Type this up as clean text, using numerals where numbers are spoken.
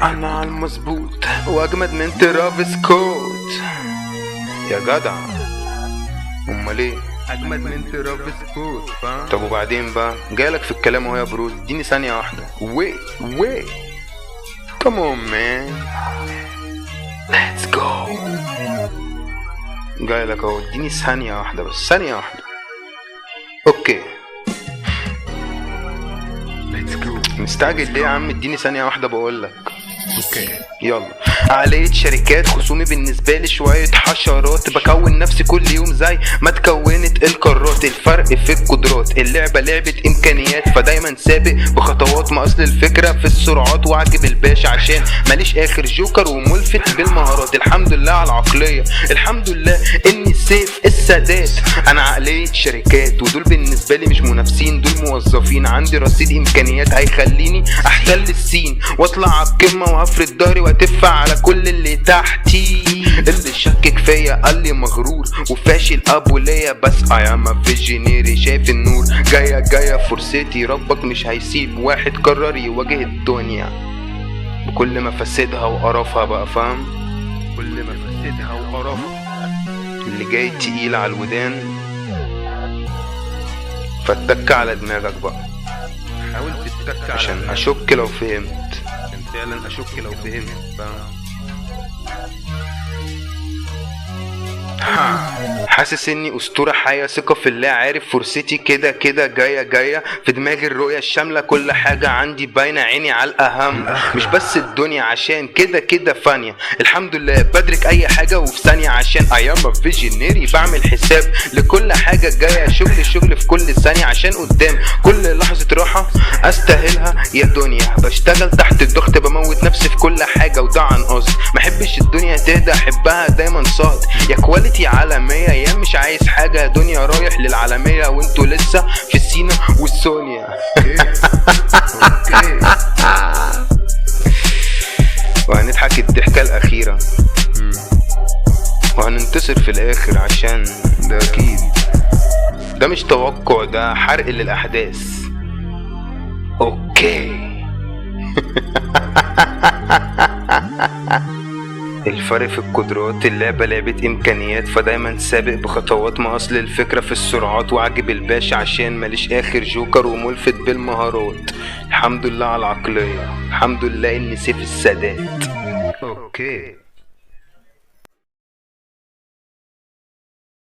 انا على المظبوط واجمد من ترافيس سكوت يا جدع. امال ايه؟ اجمد من ترافيس سكوت. طب وبعدين بقى جايلك في الكلام اهو يا برو، اديني ثانيه واحده. وي كم اون مان، ليتس جو. جايلك اهو، اديني ثانيه واحده بس، ثانيه واحده. اوكي ليتس جو. مستعجل ليه يا عم؟ اديني ثانيه واحده بقولك. اوكي يلا. عقلية شركات، خصومي بالنسبة لي شوية حشرات، بكون نفسي كل يوم زي ما تكونت القارات. الفرق في القدرات، اللعبة لعبة امكانيات، فدايما سابق بخطوات. ما اصل الفكرة في السرعات، واعجب الباشا عشان ماليش اخر جوكر وملفت بالمهارات. الحمد لله على العقلية، الحمد لله اني سيف السادات. انا عقلية شركات، ودول بالنسبة لي مش منافسين، دول موظفين. عندي رصيد امكانيات هيخليني احتل السين، واطلع على القمة وافرد ضهري واتف على كل اللي تحتي. اللي شكك فيا قال لي مغرور وفاشل ابو ليا، بس I am a visionary. شايف النور جاية فرصتي، ربك مش هيسيب واحد قرر يواجه الدنيا بكل مفاسدها وقرفها بقى، فاهم؟ كل مفاسدها وقرفها. اللي جاي تقيل على الودان، فاتك على دماغك بقى. حاول تتك عشان اشك لو فهمت، عشان فعلا اشك لو فهمت، فاهم؟ حاسس اني اسطورة حية، ثقة في الله، عارف فرصتي كده جاية في دماغي الرؤية الشاملة. كل حاجة عندي باينة، عيني على الاهم، مش بس الدنيا عشان كده فانية. الحمد لله بدرك اي حاجة وفي ثانية، عشان I am a visionary. بعمل حساب لكل حاجة جاية، شغل في كل ثانية عشان قدام كل لحظة راحة استاهلها يا دنيا. بشتغل تحت الضغط، بموت نفسي في كل حاجة وده عن قصد. محبش الدنيا تهدى، احبها دايما صاد. يا كواليتي عالمية، يا مش عايز حاجة يا دنيا، رايح للعالمية وانتوا لسه في السينا والسونيا. وهنضحك الضحكة الأخيرة، وهننتصر في الآخر، عشان ده أكيد. ده مش توقع، ده حرق للأحداث. أوكي. الفرق في القدرات، اللعبة لعبة امكانيات، فدايما سابق بخطوات. ما اصل الفكرة في السرعات، واعجب الباشا عشان ماليش اخر جوكر وملفت بالمهارات. الحمد لله على العقلية، الحمد لله اني سيف السادات. اوكي